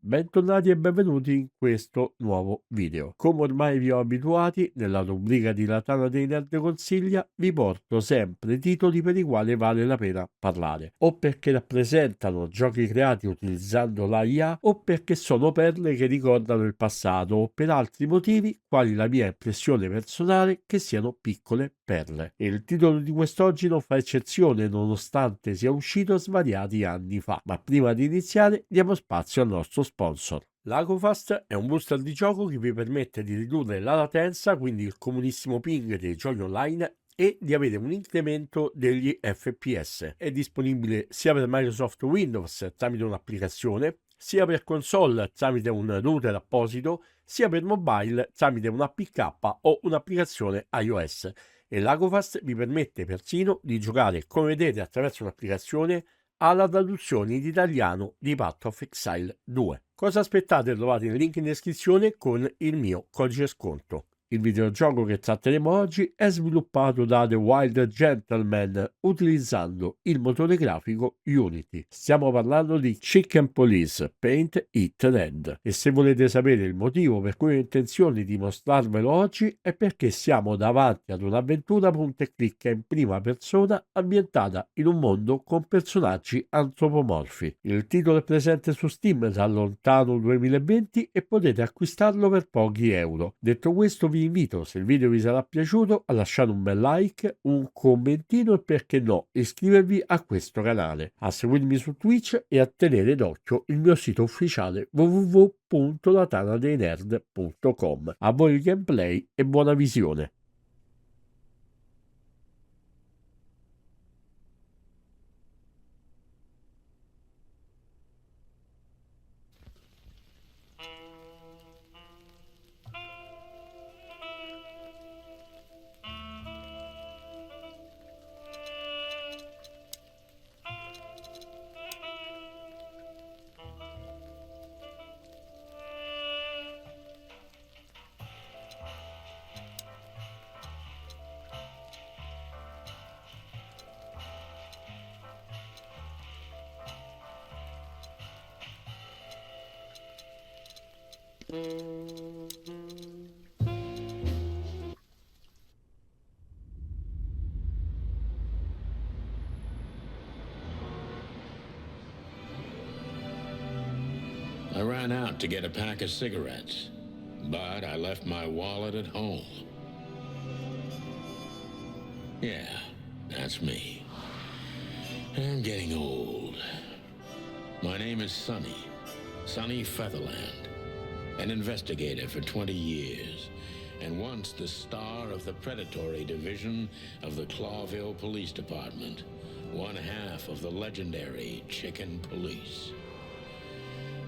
Bentornati e benvenuti in questo nuovo video. Come ormai vi ho abituati, nella rubrica di La Tana dei Nerd Consiglia vi porto sempre titoli per i quali vale la pena parlare, o perché rappresentano giochi creati utilizzando la IA, o perché sono perle che ricordano il passato, o per altri motivi, quali la mia impressione personale, che siano piccole perle. E il titolo di quest'oggi non fa eccezione, nonostante sia uscito svariati anni fa. Ma prima di iniziare diamo spazio al nostro sponsor. LAGOFAST è un booster di gioco che vi permette di ridurre la latenza, quindi il comunissimo ping dei giochi online, e di avere un incremento degli FPS. È disponibile sia per Microsoft Windows tramite un'applicazione, sia per console tramite un router apposito, sia per mobile tramite un APK o un'applicazione iOS. E LAGOFAST vi permette persino di giocare, come vedete attraverso un'applicazione, alla traduzione in italiano di Path of Exile 2. Cosa aspettate? Trovate il link in descrizione con il mio codice sconto. Il videogioco che tratteremo oggi è sviluppato da The Wild Gentleman utilizzando il motore grafico Unity. Stiamo parlando di Chicken Police Paint It Red, e se volete sapere il motivo per cui ho intenzione di mostrarvelo oggi è perché siamo davanti ad un'avventura punta e clicca in prima persona ambientata in un mondo con personaggi antropomorfi. Il titolo è presente su Steam dal lontano 2020 e potete acquistarlo per pochi euro. Detto questo, vi invito, se il video vi sarà piaciuto, a lasciare un bel like, un commentino e, perché no, iscrivervi a questo canale, a seguirmi su Twitch e a tenere d'occhio il mio sito ufficiale www.latanadeinerd.com. A voi il gameplay e buona visione! I ran out to get a pack of cigarettes, but I left my wallet at home. Yeah, that's me. I'm getting old. My name is Sonny Featherland, an investigator for 20 years, and once the star of the predatory division of the Clawville Police Department, one half of the legendary Chicken Police.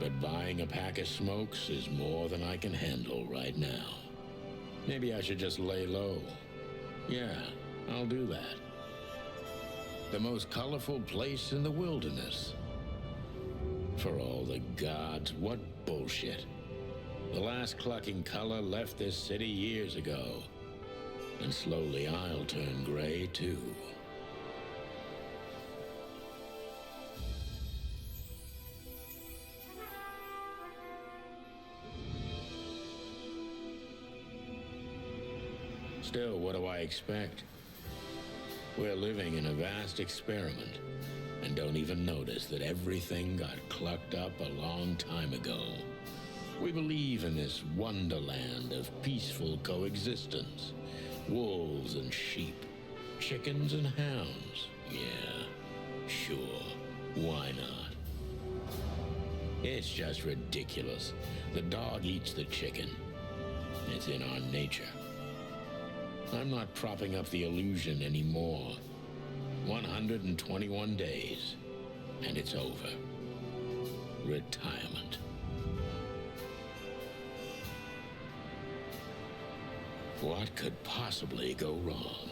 But buying a pack of smokes is more than I can handle right now. Maybe I should just lay low. Yeah, I'll do that. The most colorful place in the wilderness. For all the gods, what bullshit. The last clucking color left this city years ago. And slowly I'll turn gray too. Still, what do I expect? We're living in a vast experiment, and don't even notice that everything got clucked up a long time ago. We believe in this wonderland of peaceful coexistence. Wolves and sheep, chickens and hounds. Yeah, sure, why not? It's just ridiculous. The dog eats the chicken. It's in our nature. I'm not propping up the illusion anymore. 121 days, and it's over. Retirement. What could possibly go wrong?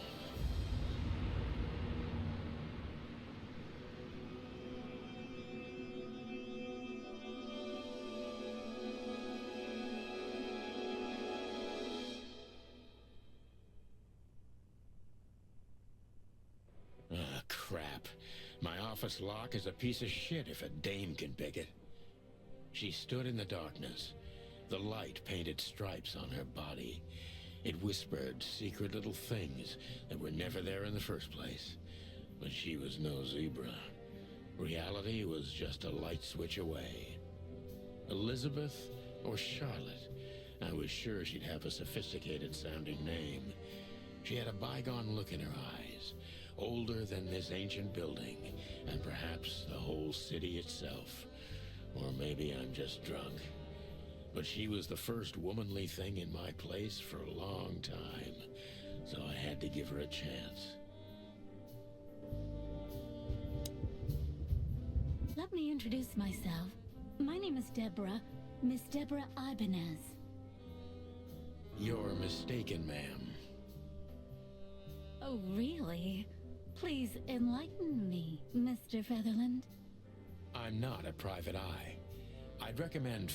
Crap. My office lock is a piece of shit if a dame can pick it. She stood in the darkness. The light painted stripes on her body. It whispered secret little things that were never there in the first place. But she was no zebra. Reality was just a light switch away. Elizabeth or Charlotte? I was sure she'd have a sophisticated-sounding name. She had a bygone look in her eyes, older than this ancient building, and perhaps the whole city itself. Or maybe I'm just drunk. But she was the first womanly thing in my place for a long time, so I had to give her a chance. Let me introduce myself. My name is Deborah, Miss Deborah Ibanez. You're mistaken, ma'am. Oh, really? Please enlighten me, Mr. Featherland. I'm not a private eye. I'd recommend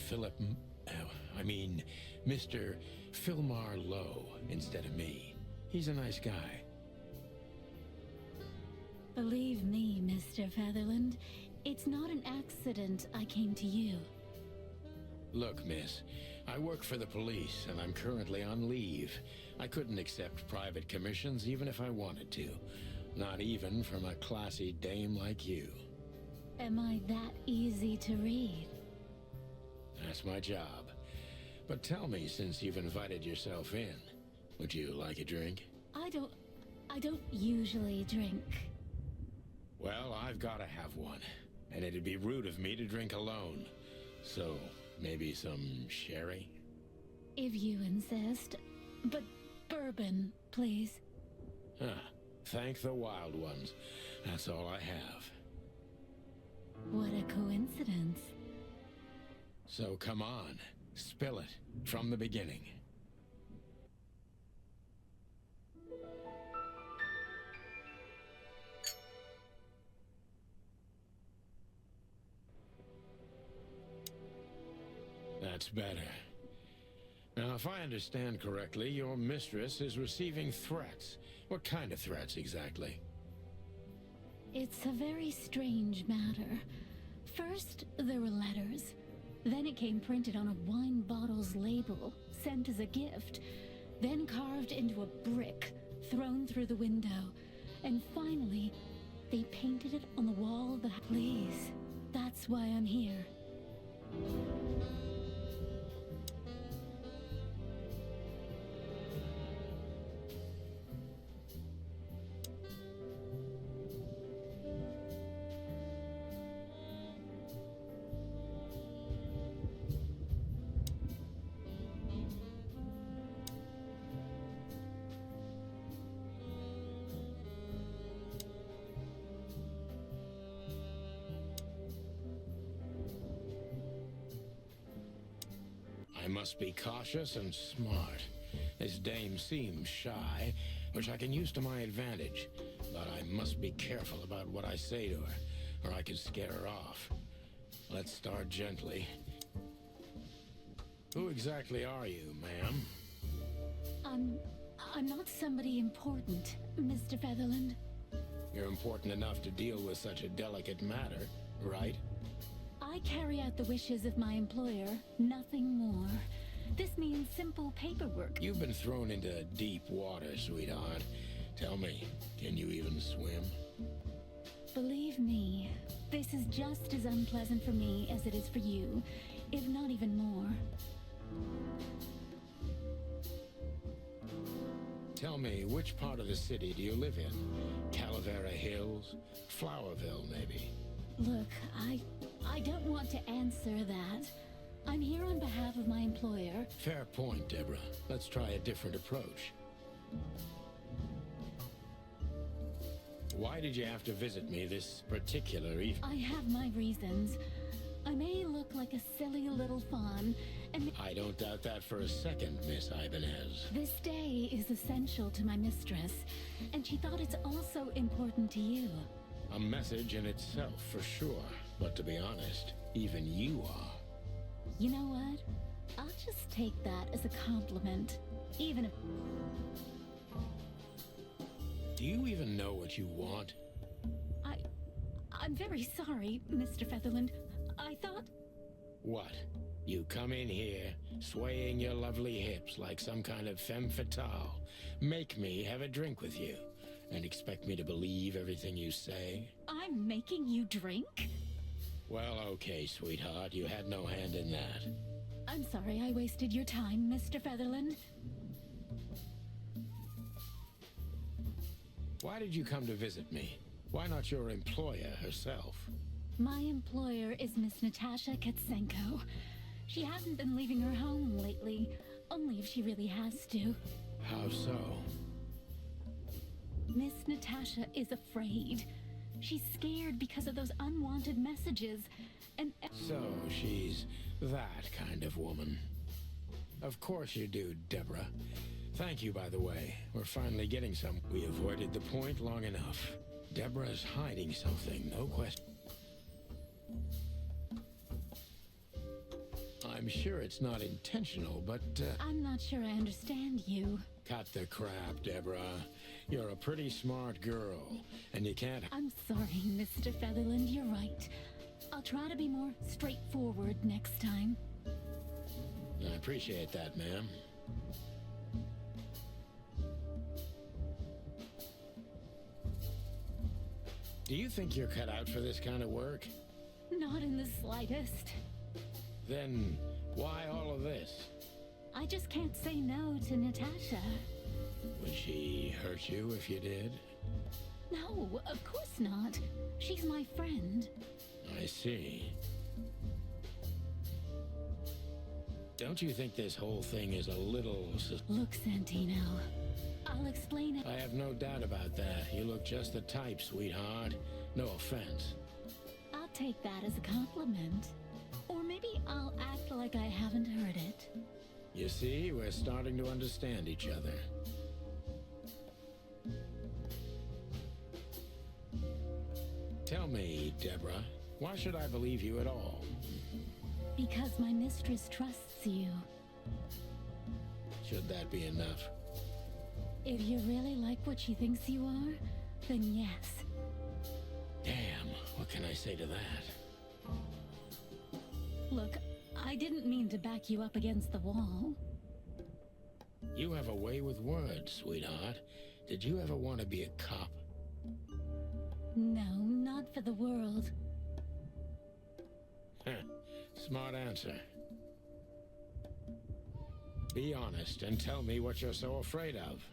Mr. Philmar Lowe instead of me. He's a nice guy. Believe me, Mr. Featherland, it's not an accident I came to you. Look, miss, I work for the police, and I'm currently on leave. I couldn't accept private commissions even if I wanted to. Not even from a classy dame like you. Am I that easy to read? That's my job. But tell me, since you've invited yourself in, would you like a drink? I don't usually drink. Well, I've got to have one. And it'd be rude of me to drink alone. So, maybe some sherry? If you insist. But bourbon, please. Thank the wild ones. That's all I have. What a coincidence. So come on, spill it from the beginning. That's better. Now, if I understand correctly, your mistress is receiving threats. What kind of threats, exactly? It's a very strange matter. First, there were letters. Then it came printed on a wine bottle's label, sent as a gift. Then carved into a brick, thrown through the window. And finally, they painted it on the wall of the... Please, that's why I'm here. I must be cautious and smart. This dame seems shy, which I can use to my advantage. But I must be careful about what I say to her, or I could scare her off. Let's start gently. Who exactly are you, ma'am? I'm not somebody important, Mr. Featherland. You're important enough to deal with such a delicate matter, right? I carry out the wishes of my employer, nothing more. This means simple paperwork. You've been thrown into deep water, sweetheart. Tell me, can you even swim? Believe me, this is just as unpleasant for me as it is for you, if not even more. Tell me, which part of the city do you live in? Calavera Hills? Flowerville, maybe? Look, I don't want to answer that. I'm here on behalf of my employer. Fair point, Deborah. Let's try a different approach. Why did you have to visit me this particular evening? I have my reasons. I may look like a silly little fawn, and I don't doubt that for a second, Miss Ibanez. this day is essential to my mistress, and she thought it's also important to you. A message in itself, for sure. But to be honest, even you are. You know what? I'll just take that as a compliment, even if... Do you even know what you want? I'm very sorry, Mr. Featherland. I thought... What? You come in here, swaying your lovely hips like some kind of femme fatale, make me have a drink with you, and expect me to believe everything you say? I'm making you drink? Well, okay, sweetheart, you had no hand in that. I'm sorry I wasted your time, Mr. Featherland. Why did you come to visit me? Why not your employer herself? My employer is Miss Natasha Katsenko. She hasn't been leaving her home lately, only if she really has to. How so? Miss Natasha is afraid. She's scared because of those unwanted messages, and... So she's that kind of woman. Of course you do, Deborah. Thank you, by the way. We're finally getting some. We avoided the point long enough. Deborah's hiding something, no question. I'm sure it's not intentional, but, I'm not sure I understand you. Cut the crap, Deborah. You're a pretty smart girl, and you can't... I'm sorry, Mr. Featherland, you're right. I'll try to be more straightforward next time. I appreciate that, ma'am. Do you think you're cut out for this kind of work? Not in the slightest. Then why all of this? I just can't say no to Natasha. Would she hurt you if you did? No, of course not. She's my friend. I see. Don't you think this whole thing is a little... Look, Santino, I'll explain it. I have no doubt about that. You look just the type, sweetheart. No offense. I'll take that as a compliment. Or maybe I'll act like I haven't heard it. You see, we're starting to understand each other. Tell me, Deborah, why should I believe you at all? Because my mistress trusts you. Should that be enough? If you really like what she thinks you are, then yes. Damn, what can I say to that? Look, I didn't mean to back you up against the wall. You have a way with words, sweetheart. Did you ever want to be a cop? No, not for the world. Smart answer. Be honest and tell me what you're so afraid of.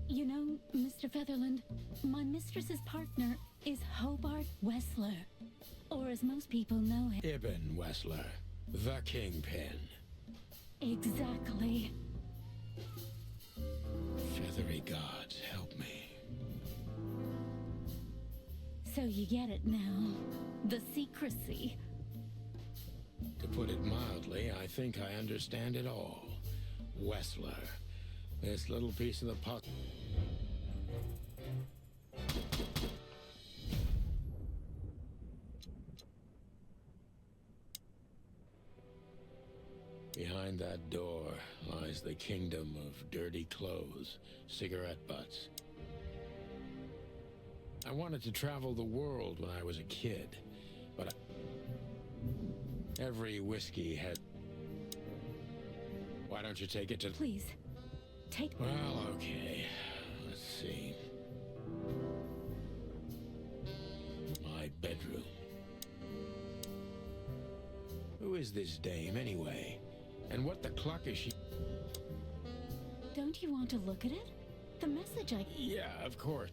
You know, Mr. Featherland, my mistress's partner is Hobart Wessler. Or as most people know him. Ibn Wessler, the Kingpin. Exactly. Feathery gods, help me. So you get it now. The secrecy. To put it mildly, I think I understand it all. Wessler. This little piece of the puzzle. Behind that door lies the kingdom of dirty clothes, cigarette butts. I wanted to travel the world when I was a kid, but every whiskey had... Why don't you take it to... Please, take... Well, okay. Let's see. My bedroom. Who is this dame, anyway? And what the cluck is she... Don't you want to look at it? The message I... Yeah, of course.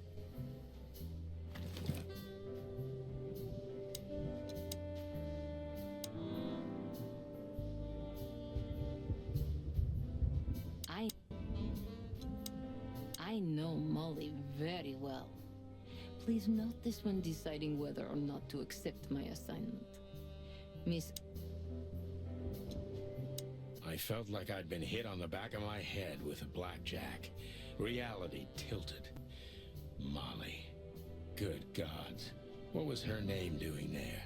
I know Molly very well. Please note this when deciding whether or not to accept my assignment. Miss... I felt like I'd been hit on the back of my head with a blackjack. Reality tilted. Molly. Good gods. What was her name doing there?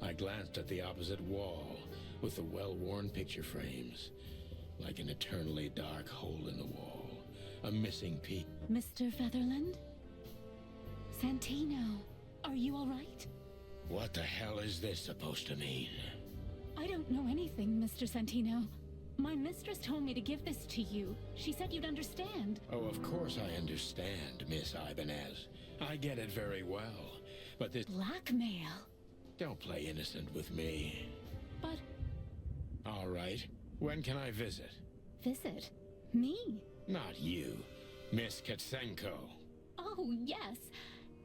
I glanced at the opposite wall with the well-worn picture frames. Like an eternally dark hole in the wall. A missing piece. Mr. Featherland? Santino, are you all right? What the hell is this supposed to mean? I don't know anything, Mr. Santino. My mistress told me to give this to you. She said you'd understand. Oh, of course I understand, Miss Ibanez. I get it very well. But this... Blackmail? Don't play innocent with me. But... All right. When can I visit? Visit? Me? Not you. Miss Katsenko. Oh, yes.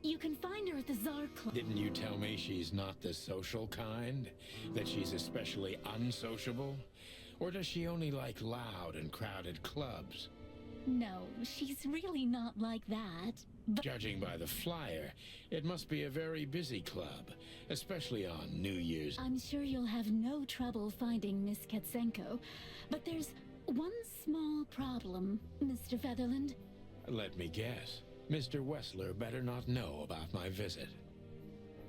You can find her at the Tsar Club. Didn't you tell me she's not the social kind? That she's especially unsociable? Or does she only like loud and crowded clubs? No, she's really not like that. But Judging by the flyer, it must be a very busy club, especially on New Year's. I'm sure you'll have no trouble finding Miss Katsenko. But there's one small problem, Mr. Featherland. Let me guess. Mr. Wessler better not know about my visit.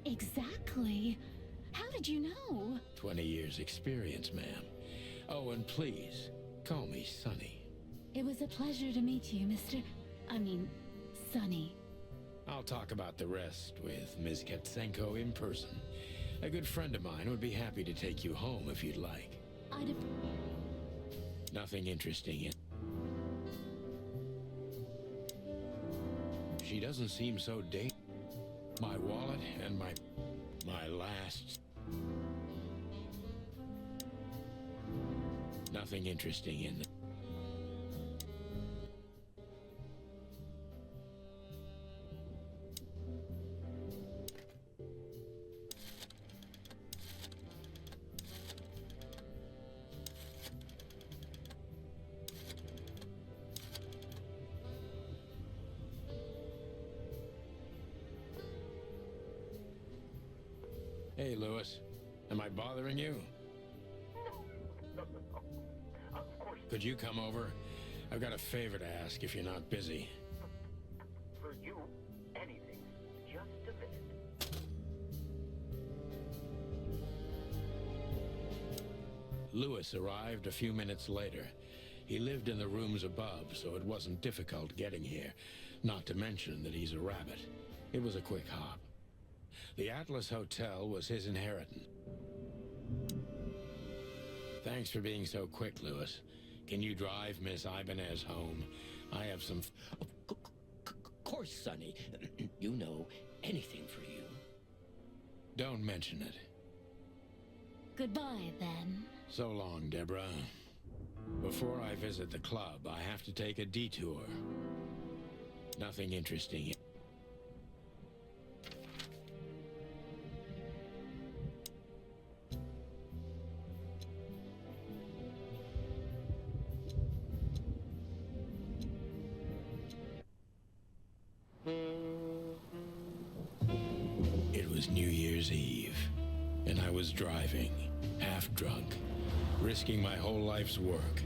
Exactly. How did you know? 20 years experience, ma'am. Oh, and please, call me Sonny. It was a pleasure to meet you, Sonny. I'll talk about the rest with Ms. Katsenko in person. A good friend of mine would be happy to take you home if you'd like. Nothing interesting in... She doesn't seem so My wallet and my last... Nothing interesting in... Hey, Lewis. Am I bothering you? No. Of course. Could you come over? I've got a favor to ask if you're not busy. For you, anything. Just a minute. Lewis arrived a few minutes later. He lived in the rooms above, so it wasn't difficult getting here. Not to mention that he's a rabbit. It was a quick hop. The Atlas Hotel was his inheritance. Thanks for being so quick, Lewis. Can you drive Miss Ibanez home? I have some... Of course, Sonny. You know, anything for you. Don't mention it. Goodbye, then. So long, Deborah. Before I visit the club, I have to take a detour. Nothing interesting. It was New Year's Eve, and I was driving, half drunk, risking my whole life's work,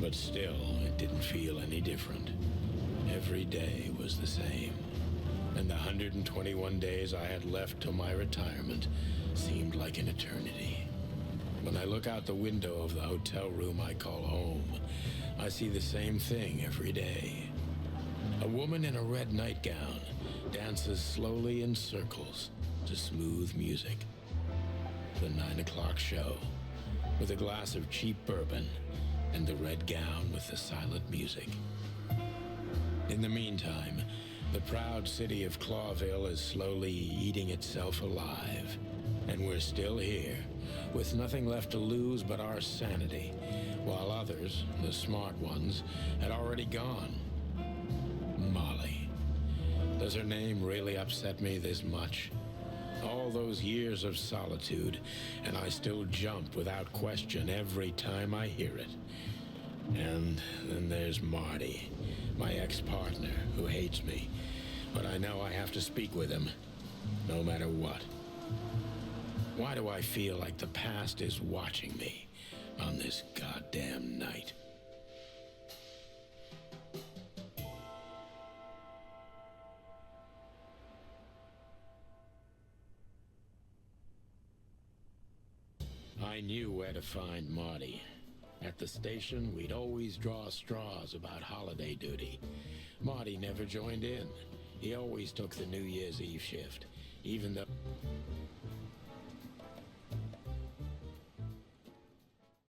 but still, it didn't feel any different. Every day was the same, and the 121 days I had left till my retirement seemed like an eternity. When I look out the window of the hotel room I call home, I see the same thing every day. A woman in a red nightgown dances slowly in circles to smooth music. The 9 o'clock show, with a glass of cheap bourbon and the red gown with the silent music. In the meantime, the proud city of Clawville is slowly eating itself alive. And we're still here, with nothing left to lose but our sanity, while others, the smart ones, had already gone. Molly. Does her name really upset me this much? All those years of solitude, and I still jump without question every time I hear it. And then there's Marty, my ex-partner, who hates me. But I know I have to speak with him, no matter what. Why do I feel like the past is watching me on this goddamn night? I knew where to find Marty. At the station, we'd always draw straws about holiday duty. Marty never joined in. He always took the New Year's Eve shift, even though...